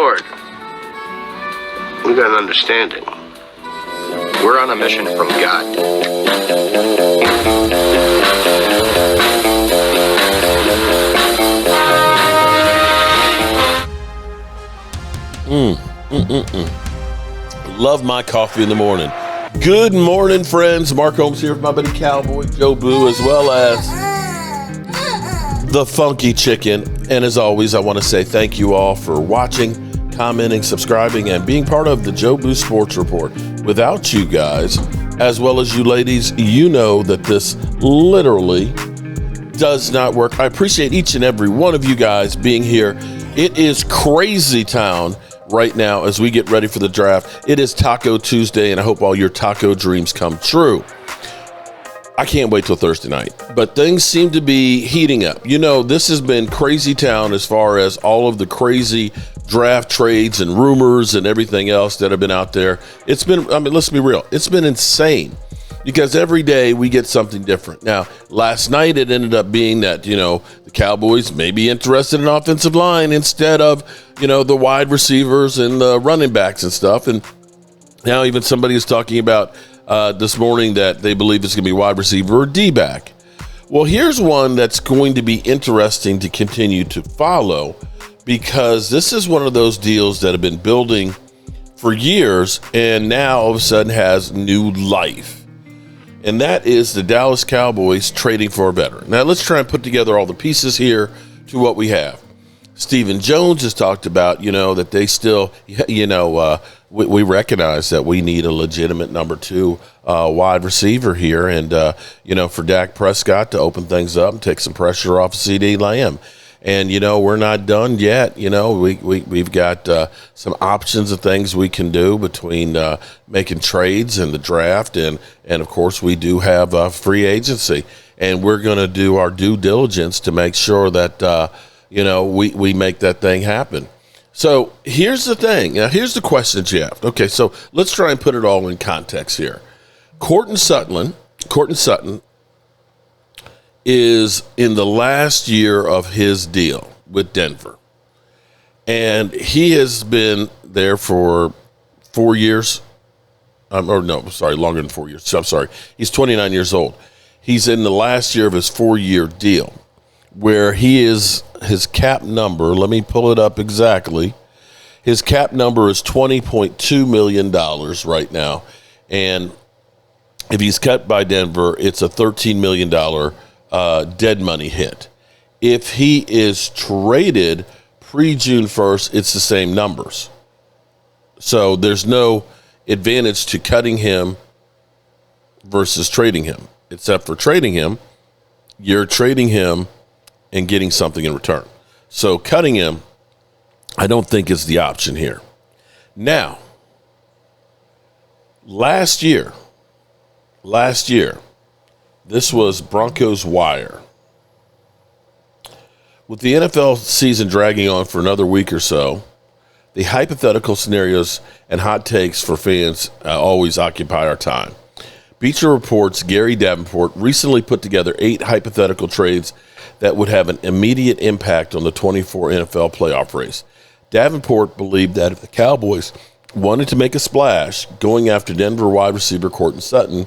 Lord. We got an understanding. We're on a mission from God. Love my coffee in the morning. Good morning, friends. Mark Holmes here with my buddy Cowboy Joe Boo, as well as the Funky Chicken. And as always, I want to say thank you all for watching, commenting, subscribing, and being part of the Joe Boo Sports Report. Without you guys, as well as you ladies, you know that this literally does not work. I appreciate each and every one of you guys being here. It is crazy town right now as we get ready for the draft. It is Taco Tuesday, and I hope all your taco dreams come true. I can't wait till Thursday night, but things seem to be heating up. You know, this has been crazy town as far as all of the crazy draft trades and rumors and everything else that have been out there. It's been, I mean, let's be real. It's been insane because every day we get something different. Now, last night it ended up being that, you know, the Cowboys may be interested in offensive line instead of, you know, the wide receivers and the running backs and stuff. And now even somebody is talking about this morning that they believe it's going to be wide receiver or D-back. Well, here's one that's going to be interesting to continue to follow because this is one of those deals that have been building for years and now all of a sudden has new life. And that is the Dallas Cowboys trading for a veteran. Now, let's try and put together all the pieces here to what we have. Stephen Jones has talked about, you know, that they still, you know, we recognize that we need a legitimate number two wide receiver here. And, you know, for Dak Prescott to open things up and take some pressure off CeeDee Lamb. And, you know, we're not done yet. You know, we've got some options of things we can do between making trades and the draft. And of course, we do have free agency. And we're going to do our due diligence to make sure that, you know, we make that thing happen. So here's the thing. Now, here's the question, Jeff. Okay, so let's try and put it all in context here. Courtland Sutton is in the last year of his deal with Denver. And he has been there for 4 years. Longer than 4 years. So I'm sorry. He's 29 years old. He's in the last year of his 4-year deal where he is his cap number. Let me pull it up exactly. His cap number is $20.2 million right now. And if he's cut by Denver, it's a $13 million dead money hit. If he is traded pre-June 1st, it's the same numbers. So there's no advantage to cutting him versus trading him, except for trading him. You're trading him and getting something in return. So cutting him, I don't think is the option here. Now, last year, this was Broncos Wire. With the NFL season dragging on for another week or so, the hypothetical scenarios and hot takes for fans always occupy our time. Bleacher Report's Gary Davenport recently put together 8 hypothetical trades that would have an immediate impact on the 24 NFL playoff race. Davenport believed that if the Cowboys wanted to make a splash, going after Denver wide receiver Courtland Sutton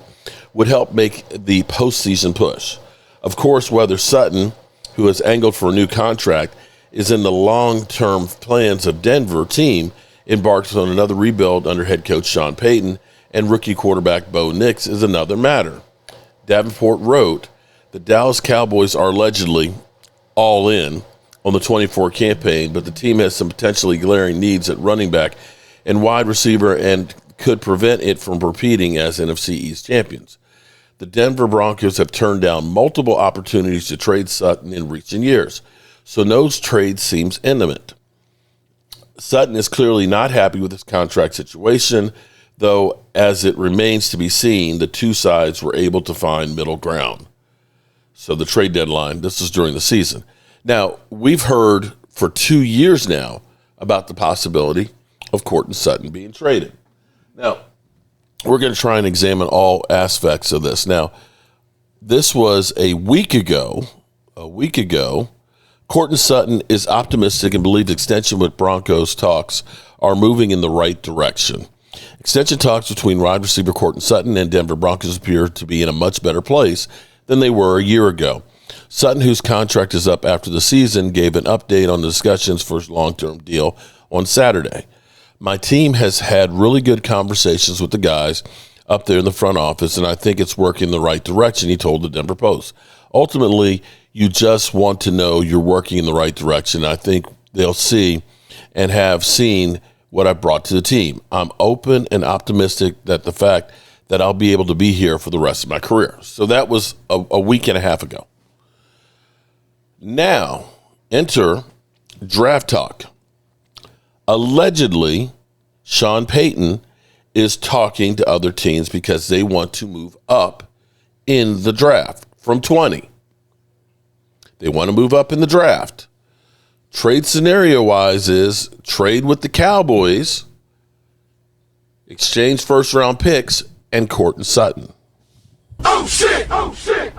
would help make the postseason push. Of course, whether Sutton, who has angled for a new contract, is in the long-term plans of Denver team, embarks on another rebuild under head coach Sean Payton and rookie quarterback Bo Nix is another matter. Davenport wrote, the Dallas Cowboys are allegedly all in on the 24 campaign, but the team has some potentially glaring needs at running back and wide receiver and could prevent it from repeating as NFC East champions. The Denver Broncos have turned down multiple opportunities to trade Sutton in recent years, so no trade seems imminent. Sutton is clearly not happy with his contract situation, though as it remains to be seen, the two sides were able to find middle ground. So the trade deadline, this is during the season. Now, we've heard for 2 years now about the possibility of Courtland Sutton being traded. Now, we're going to try and examine all aspects of this. Now, this was a week ago, Courtland Sutton is optimistic and believes extension with Broncos talks are moving in the right direction. Extension talks between wide receiver Courtland Sutton and Denver Broncos appear to be in a much better place than they were a year ago. Sutton, whose contract is up after the season, gave an update on the discussions for his long-term deal on Saturday. My team has had really good conversations with the guys up there in the front office, and I think it's working in the right direction, he told the Denver Post. Ultimately, you just want to know you're working in the right direction. I think they'll see and have seen what I brought to the team. I'm open and optimistic that the fact that I'll be able to be here for the rest of my career. So that was a week and a half ago. Now, enter draft talk. Allegedly, Sean Payton is talking to other teams because they want to move up in the draft from 20. They want to move up in the draft. Trade scenario-wise is trade with the Cowboys, exchange first-round picks, and Courtland Sutton. Oh, shit! Oh, shit!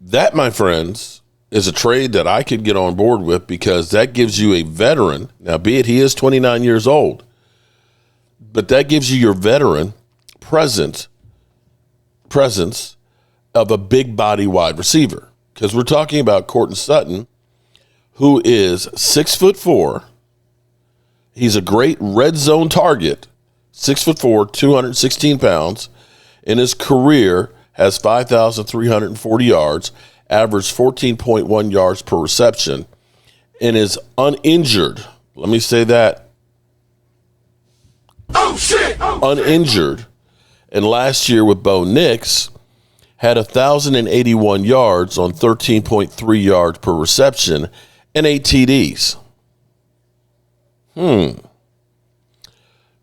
That, my friends, is a trade that I could get on board with because that gives you a veteran. Now, be it he is 29 years old, but that gives you your veteran presence of a big body wide receiver. Because we're talking about Courtland Sutton, who is 6'4". He's a great red zone target, 6'4", 216 pounds. In his career, has 5,340 yards, averaged 14.1 yards per reception, and is uninjured. Let me say that. Oh, shit! Oh, uninjured. And last year with Bo Nix, had 1,081 yards on 13.3 yards per reception and 8 TDs.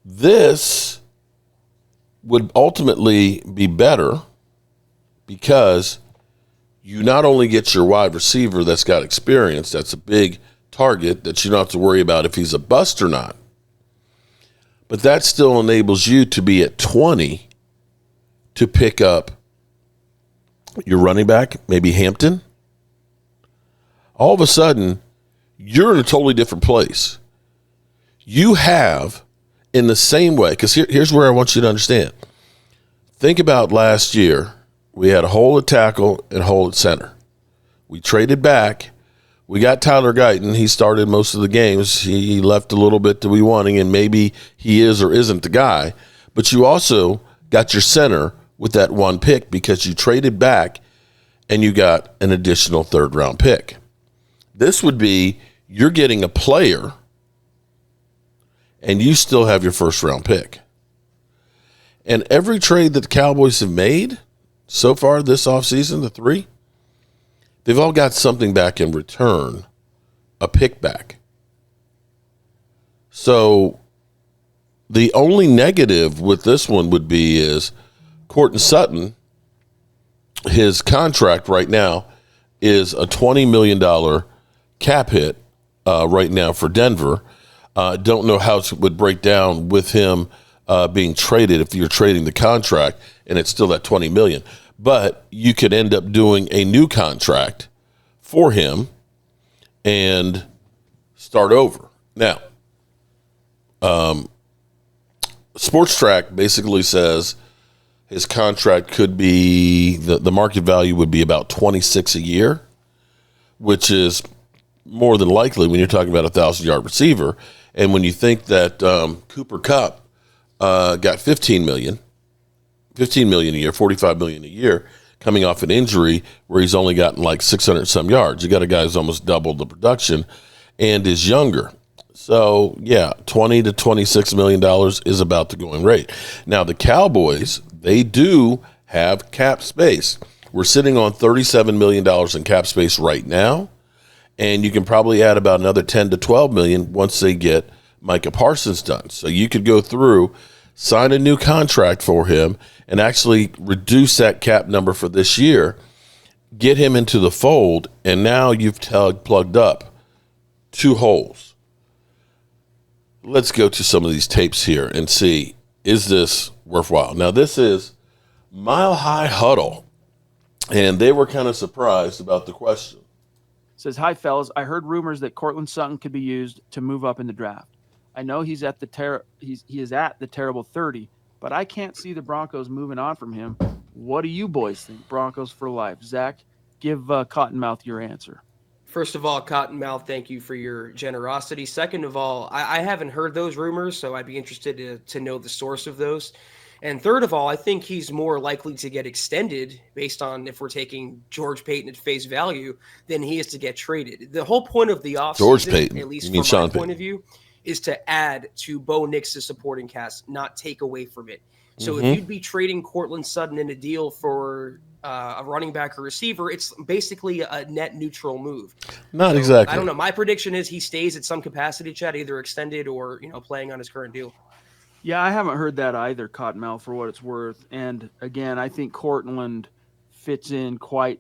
This would ultimately be better because you not only get your wide receiver that's got experience, that's a big target that you don't have to worry about if he's a bust or not, but that still enables you to be at 20 to pick up your running back, maybe Hampton. All of a sudden, you're in a totally different place. You have, in the same way, because here's where I want you to understand. Think about last year. We had a hole at tackle and a hole at center. We traded back. We got Tyler Guyton. He started most of the games. He left a little bit to be wanting, and maybe he is or isn't the guy. But you also got your center with that one pick because you traded back and you got an additional third-round pick. This would be you're getting a player and you still have your first-round pick. And every trade that the Cowboys have made so far this offseason, the 3, they've all got something back in return, a pick back. So the only negative with this one would be is Courtland Sutton, his contract right now is a $20 million cap hit right now for Denver. Don't know how it would break down with him being traded if you're trading the contract and it's still at $20 million. But you could end up doing a new contract for him and start over. Now, Sports Track basically says his contract could be, the market value would be about 26 a year, which is more than likely when you're talking about a 1,000-yard receiver. And when you think that Cooper Kupp got $15 million a year, $45 million a year, coming off an injury where he's only gotten like 600 some yards. You got a guy who's almost doubled the production and is younger. So, yeah, $20 to $26 million is about the going rate. Now, the Cowboys, they do have cap space. We're sitting on $37 million in cap space right now, and you can probably add about another 10 to 12 million once they get Micah Parsons done. So you could go through, sign a new contract for him, and actually reduce that cap number for this year, get him into the fold, and now you've plugged up 2 holes. Let's go to some of these tapes here and see, is this worthwhile? Now, this is Mile High Huddle. And they were kind of surprised about the question. Says, hi, fellas. I heard rumors that Courtland Sutton could be used to move up in the draft. I know he is at the terrible 30, but I can't see the Broncos moving on from him. What do you boys think? Broncos for life. Zach, give Cottonmouth your answer. First of all, Cottonmouth, thank you for your generosity. Second of all, I haven't heard those rumors, so I'd be interested to know the source of those. And third of all, I think he's more likely to get extended based on if we're taking George Payton at face value than he is to get traded. The whole point of the offseason, George Payton, at least you mean from Sean my Payton. point of view, is to add to Bo Nix's supporting cast, not take away from it. So if you'd be trading Courtland Sutton in a deal for a running back or receiver, it's basically a net neutral move. Not exactly. I don't know. My prediction is he stays at some capacity, Chad, either extended or playing on his current deal. Yeah, I haven't heard that either, Cottonmouth, for what it's worth. And again, I think Courtland fits in quite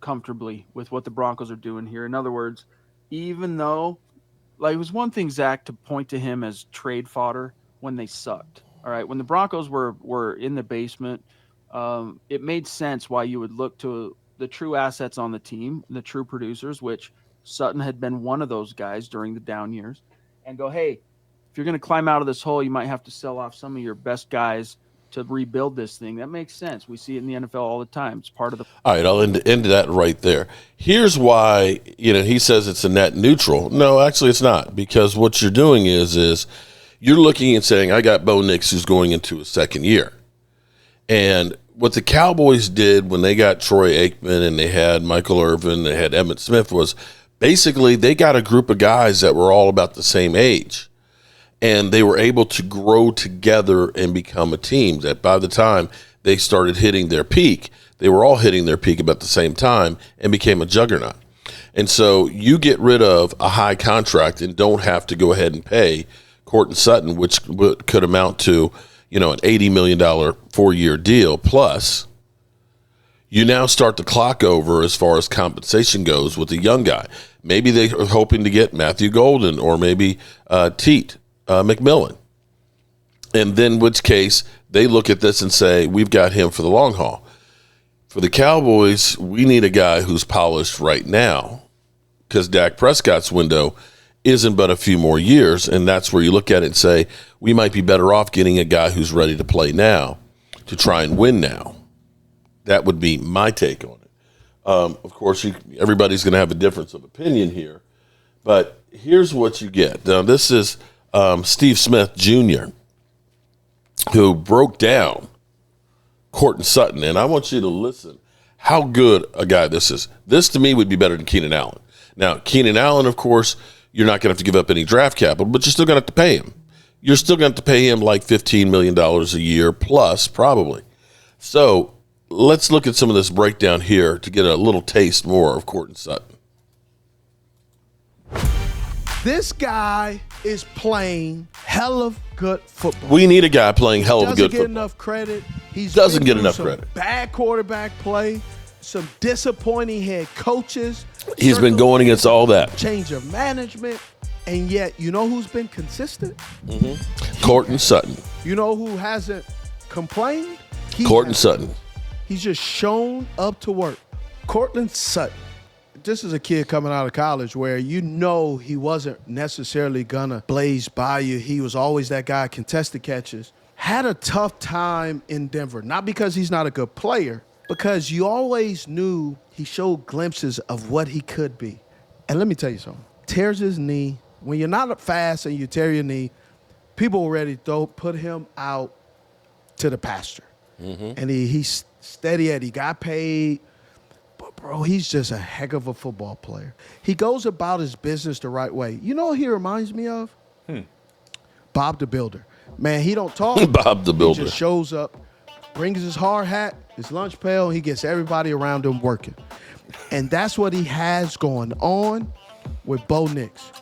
comfortably with what the Broncos are doing here. In other words, even though, like, it was one thing, Zach, to point to him as trade fodder when they sucked. All right, when the Broncos were in the basement, it made sense why you would look to the true assets on the team, the true producers, which Sutton had been one of those guys during the down years, and go, hey, if you're going to climb out of this hole, you might have to sell off some of your best guys to rebuild this thing. That makes sense. We see it in the NFL all the time. It's part of the. All right, I'll end that right there. Here's why, he says it's a net neutral. No, actually it's not, because what you're doing is you're looking and saying, I got Bo Nix who's going into his second year. And what the Cowboys did when they got Troy Aikman and they had Michael Irvin, they had Emmitt Smith, was basically they got a group of guys that were all about the same age. And they were able to grow together and become a team that by the time they started hitting their peak, they were all hitting their peak about the same time and became a juggernaut. And so you get rid of a high contract and don't have to go ahead and pay Courtland Sutton, which could amount to, an $80 million 4-year deal. Plus, you now start the clock over as far as compensation goes with a young guy. Maybe they are hoping to get Matthew Golden or maybe Teat McMillan. And then in which case they look at this and say, we've got him for the long haul. For the Cowboys, we need a guy who's polished right now because Dak Prescott's window isn't but a few more years, and that's where you look at it and say, we might be better off getting a guy who's ready to play now to try and win now. That would be my take on it. Of course, everybody's going to have a difference of opinion here, but here's what you get. Now, this is Steve Smith Jr., who broke down Courtland Sutton, and I want you to listen how good a guy this is. This, to me, would be better than Keenan Allen. Now, Keenan Allen, of course, you're not going to have to give up any draft capital, but you're still going to have to pay him. You're still going to have to pay him like $15 million a year plus, probably. So let's look at some of this breakdown here to get a little taste more of Courtland Sutton. This guy is playing hell of good football. We need a guy playing hell of good Doesn't get football. enough credit. He Doesn't get enough credit. Bad quarterback play, some disappointing head coaches. He's been going against all that. Change of management, and yet you know who's been consistent? Courtland Sutton. You know who hasn't complained? Courtland Sutton. He's just shown up to work. Courtland Sutton. This is a kid coming out of college where he wasn't necessarily going to blaze by you. He was always that guy, contested catches. Had a tough time in Denver, not because he's not a good player, because you always knew he showed glimpses of what he could be. And let me tell you something. Tears his knee. When you're not fast and you tear your knee, people were ready to put him out to the pasture. And he's steady Eddie. He got paid. But, bro, he's just a heck of a football player. He goes about his business the right way. You know what he reminds me of? Bob the Builder. Man, he don't talk. Bob the Builder. He just shows up, brings his hard hat, his lunch pail, he gets everybody around him working. And that's what he has going on with Bo Nix.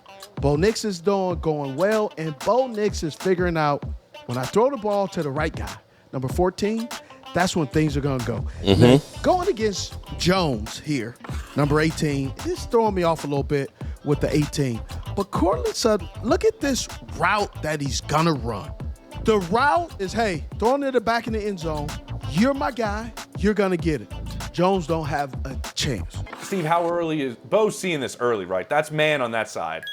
Bo Nix is going well, and Bo Nix is figuring out when I throw the ball to the right guy, number 14, that's when things are going to go. Now, going against Jones here, number 18, it's throwing me off a little bit with the 18. But Courtland Sutton, look at this route that he's going to run. The route is, hey, throwing it back in the end zone. You're my guy. You're going to get it. Jones don't have a chance. Steve, how early is Bo's seeing this early, right? That's man on that side.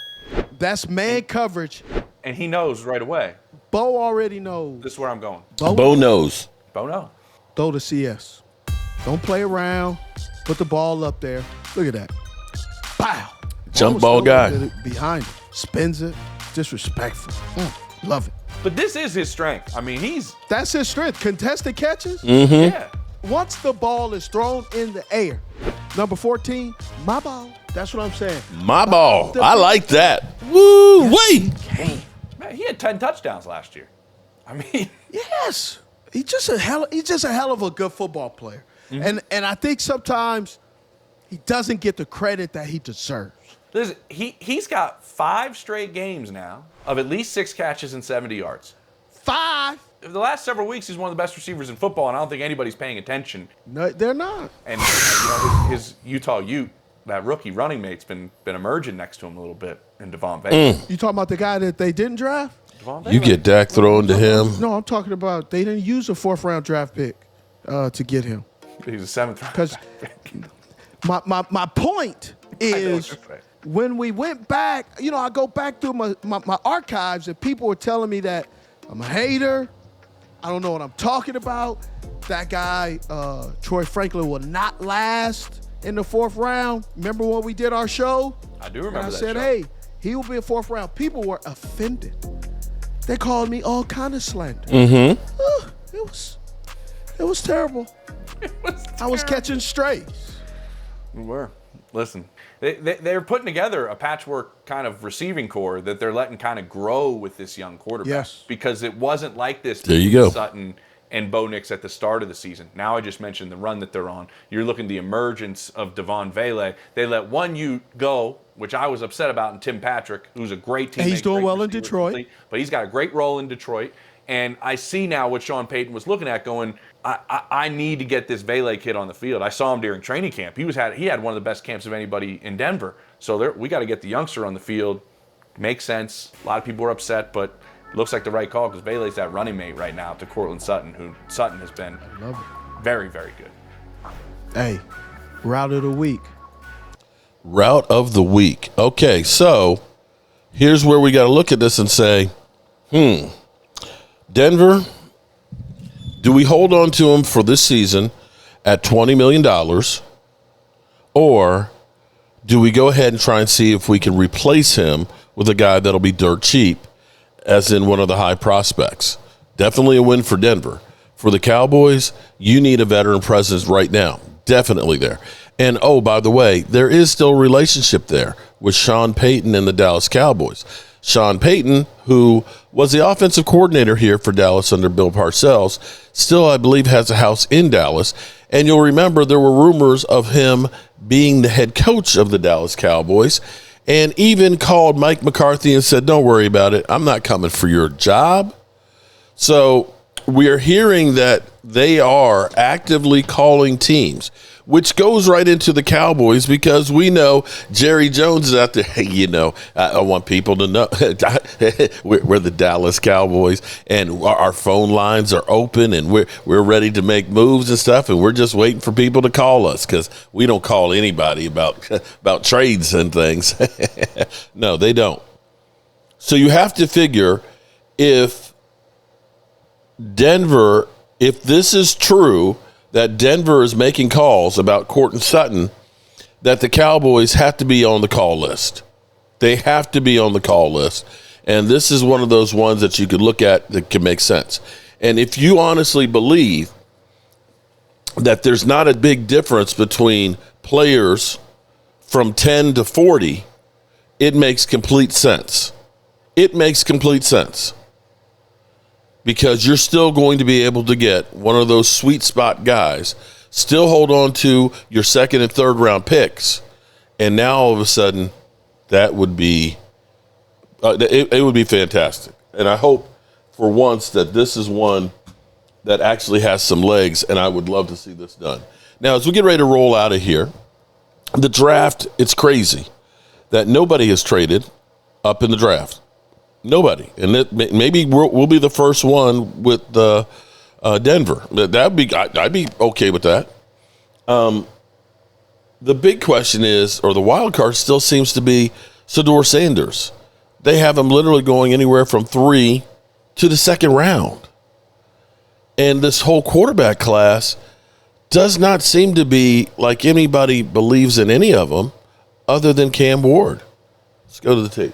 That's man coverage. And he knows right away. Bo already knows. This is where I'm going. Bo knows. Bo knows. Throw the CS. Don't play around. Put the ball up there. Look at that. Pow. Jump ball guy. Behind him. Spins it. Disrespectful. Love it. But this is his strength. I mean, That's his strength. Contested catches. yeah. Once the ball is thrown in the air, number 14, my ball. That's what I'm saying. My ball. I like that. Woo, wait. Man, he had 10 touchdowns last year. I mean, Yes. He's just a hell of a good football player. And I think sometimes he doesn't get the credit that he deserves. listen, he's got 5 straight games now of at least 6 catches and 70 yards. 5. The last several weeks, he's one of the best receivers in football, and I don't think anybody's paying attention. No, they're not. And his Utah Ute, that rookie running mate's been emerging next to him a little bit in Devon Baker. You talking about the guy that they didn't draft? You get Dak thrown to him. No, I'm talking about they didn't use a 4th-round draft pick to get him. He's a 7th round. Because my point is when we went back, I go back through my archives and people were telling me that I'm a hater. I don't know what I'm talking about. That guy, Troy Franklin, will not last in the 4th round. Remember when we did our show? I do remember and I that said, show. hey, he will be a 4th round. People were offended. They called me all kind of slander. It was terrible. I was catching strays. We were. Listen, they're putting together a patchwork kind of receiving core that they're letting kind of grow with this young quarterback. Yes. Because it wasn't like this There you go. with Sutton and Bo Nix at the start of the season. Now I just mentioned the run that they're on. You're looking at the emergence of Devon Vele. They let one Ute go, which I was upset about, and Tim Patrick, who's a great teammate. And he's doing great well in receiver, Detroit. But he's got a great role in Detroit. And I see now what Sean Payton was looking at going, I need to get this Vele kid on the field. I saw him during training camp. He had one of the best camps of anybody in Denver. So we got to get the youngster on the field. Makes sense. A lot of people were upset, but it looks like the right call because Vele's that running mate right now to Courtland Sutton, who Sutton has been very, very good. Hey, route of the week. Route of the week. Okay, so here's where we got to look at this and say, Denver, do we hold on to him for this season at $20 million, or do we go ahead and try and see if we can replace him with a guy that'll be dirt cheap, as in one of the high prospects? Definitely a win for Denver. For the Cowboys, you need a veteran presence right now. Definitely there. And, oh, by the way, there is still a relationship there with Sean Payton and the Dallas Cowboys. Sean Payton, who was the offensive coordinator here for Dallas under Bill Parcells, still, I believe, has a house in Dallas. And you'll remember there were rumors of him being the head coach of the Dallas Cowboys, and even called Mike McCarthy and said, don't worry about it. I'm not coming for your job. So we are hearing that they are actively calling teams, which goes right into the Cowboys because we know Jerry Jones is out there. Hey, I want people to know we're the Dallas Cowboys, and our phone lines are open, and we're ready to make moves and stuff, and we're just waiting for people to call us because we don't call anybody about trades and things. No, they don't. So you have to figure if this is true, that Denver is making calls about Courtland Sutton, that the Cowboys have to be on the call list. They have to be on the call list. And this is one of those ones that you could look at that can make sense. And if you honestly believe that there's not a big difference between players from 10 to 40, it makes complete sense. It makes complete sense. Because you're still going to be able to get one of those sweet spot guys, still hold on to your 2nd and 3rd round picks, and now all of a sudden that would be it would be fantastic. And I hope for once that this is one that actually has some legs, and I would love to see this done. Now, as we get ready to roll out of here, the draft, it's crazy that nobody has traded up in the draft. Nobody, and maybe we'll be the first one with Denver. I'd be okay with that. The big question is, or the wild card still seems to be Shedeur Sanders. They have him literally going anywhere from 3 to the second round. And this whole quarterback class does not seem to be like anybody believes in any of them other than Cam Ward. Let's go to the tape.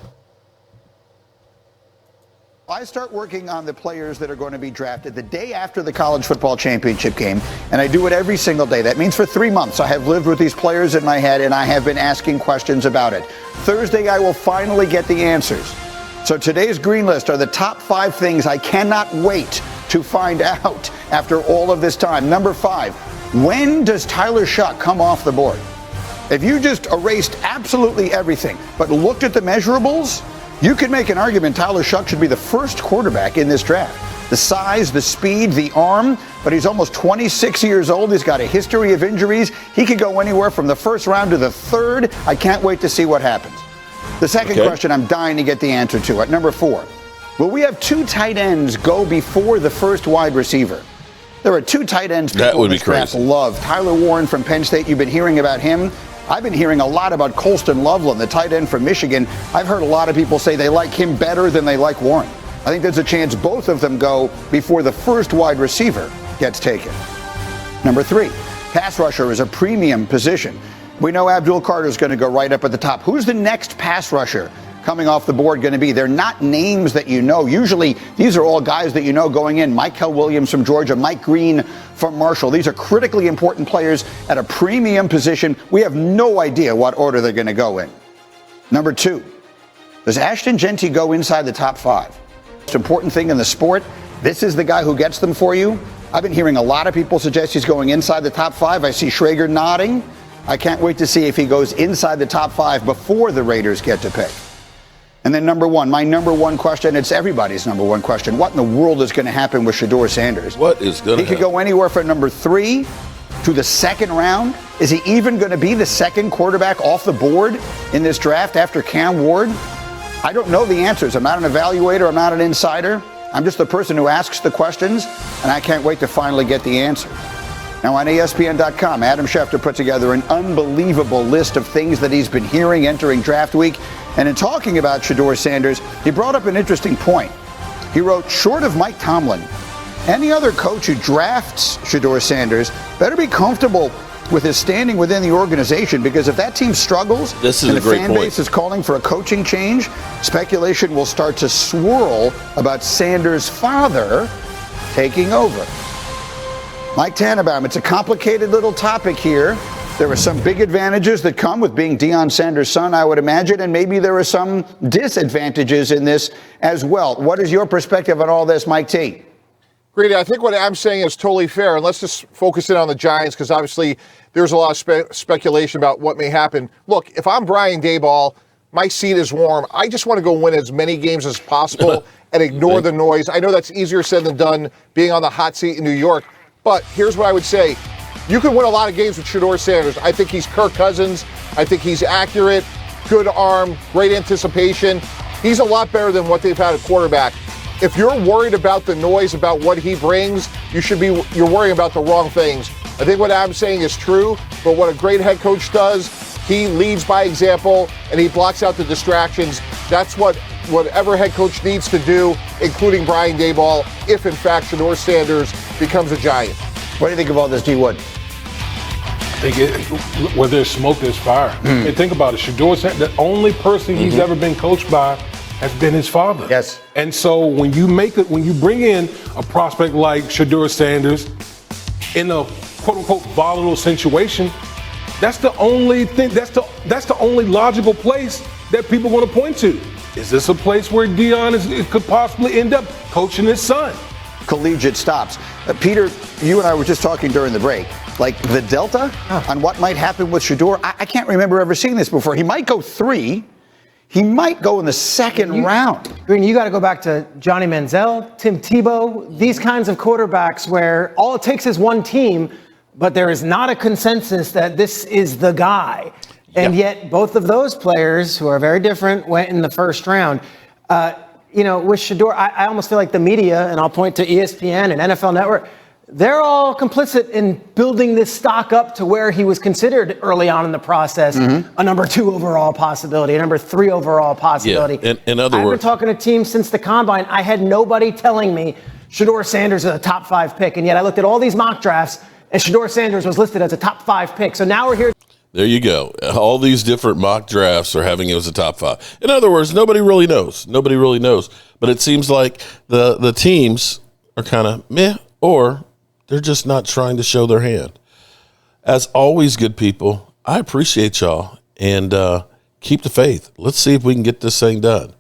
I start working on the players that are going to be drafted the day after the college football championship game, and I do it every single day. That means for 3 months I have lived with these players in my head, and I have been asking questions about it. Thursday, I will finally get the answers. So today's green list are the top 5 things I cannot wait to find out after all of this time. Number 5, when does Tyler Shuck come off the board? If you just erased absolutely everything, but looked at the measurables, you could make an argument Tyler Shuck should be the first quarterback in this draft. The size, the speed, the arm, but he's almost 26 years old. He's got a history of injuries. He could go anywhere from the first round to the third. I can't wait to see what happens. The second question I'm dying to get the answer to at number 4. Will we have 2 tight ends go before the first wide receiver? There are 2 tight ends people in this draft love. Tyler Warren from Penn State, you've been hearing about him. I've been hearing a lot about Colston Loveland, the tight end from Michigan. I've heard a lot of people say they like him better than they like Warren. I think there's a chance both of them go before the first wide receiver gets taken. Number 3, pass rusher is a premium position. We know Abdul Carter is going to go right up at the top. Who's the next pass rusher coming off the board going to be? They're not names that you know. Usually, these are all guys that you know going in. Michael Williams from Georgia, Mike Green from Marshall. These are critically important players at a premium position. We have no idea what order they're going to go in. Number 2, does Ashton Genty go inside the top 5? Most important thing in the sport, this is the guy who gets them for you. I've been hearing a lot of people suggest he's going inside the top 5. I see Schrager nodding. I can't wait to see if he goes inside the top 5 before the Raiders get to pick. And then number 1, my number 1 question, it's everybody's number 1 question. What in the world is going to happen with Shedeur Sanders? What is going to happen? He could go anywhere from number 3 to the second round. Is he even going to be the second quarterback off the board in this draft after Cam Ward? I don't know the answers. I'm not an evaluator. I'm not an insider. I'm just the person who asks the questions, and I can't wait to finally get the answers. Now on ESPN.com, Adam Schefter put together an unbelievable list of things that he's been hearing entering draft week. And in talking about Shedeur Sanders, he brought up an interesting point. He wrote, short of Mike Tomlin, any other coach who drafts Shedeur Sanders better be comfortable with his standing within the organization, because if that team struggles and the fan base is calling for a coaching change, speculation will start to swirl about Sanders' father taking over. Mike Tannenbaum, it's a complicated little topic here. There are some big advantages that come with being Deion Sanders' son, I would imagine, and maybe there are some disadvantages in this as well. What is your perspective on all this, Mike T? Greedy, I think what I'm saying is totally fair, and let's just focus in on the Giants, because obviously there's a lot of speculation about what may happen. Look, if I'm Brian Daboll, my seat is warm. I just want to go win as many games as possible and ignore the noise. I know that's easier said than done, being on the hot seat in New York. But here's what I would say. You can win a lot of games with Shedeur Sanders. I think he's Kirk Cousins. I think he's accurate, good arm, great anticipation. He's a lot better than what they've had at quarterback. If you're worried about the noise, about what he brings, you're worrying about the wrong things. I think what I'm saying is true, but what a great head coach does, he leads by example and he blocks out the distractions. That's whatever head coach needs to do, including Brian Daboll, if in fact Shedeur Sanders becomes a Giant. What do you think of all this, D. Wood? I think where there's smoke, there's fire. And think about it. Shedeur Sanders, the only person he's ever been coached by has been his father. Yes. And so when you bring in a prospect like Shedeur Sanders in a quote unquote volatile situation, that's the only thing. That's the only logical place that people want to point to. Is this a place where Deion could possibly end up coaching his son? Collegiate stops. Peter, you and I were just talking during the break. Like the delta on what might happen with Shedeur, I can't remember ever seeing this before. He might go 3. He might go in the second round. Green, you got to go back to Johnny Manziel, Tim Tebow, these kinds of quarterbacks where all it takes is one team, but there is not a consensus that this is the guy. And yet both of those players, who are very different, went in the first round. With Shedeur, I almost feel like the media, and I'll point to ESPN and NFL Network, they're all complicit in building this stock up to where he was considered early on in the process, a number 2 overall possibility, a number 3 overall possibility. Yeah. In other I've words, been talking to teams since the combine. I had nobody telling me Shedeur Sanders is a top 5 pick, and yet I looked at all these mock drafts, and Shedeur Sanders was listed as a top 5 pick. So now we're here. there you go. All these different mock drafts are having it as a top 5. In other words, nobody really knows. Nobody really knows. But it seems like the teams are kind of meh, or they're just not trying to show their hand. As always, good people, I appreciate y'all, and keep the faith. Let's see if we can get this thing done.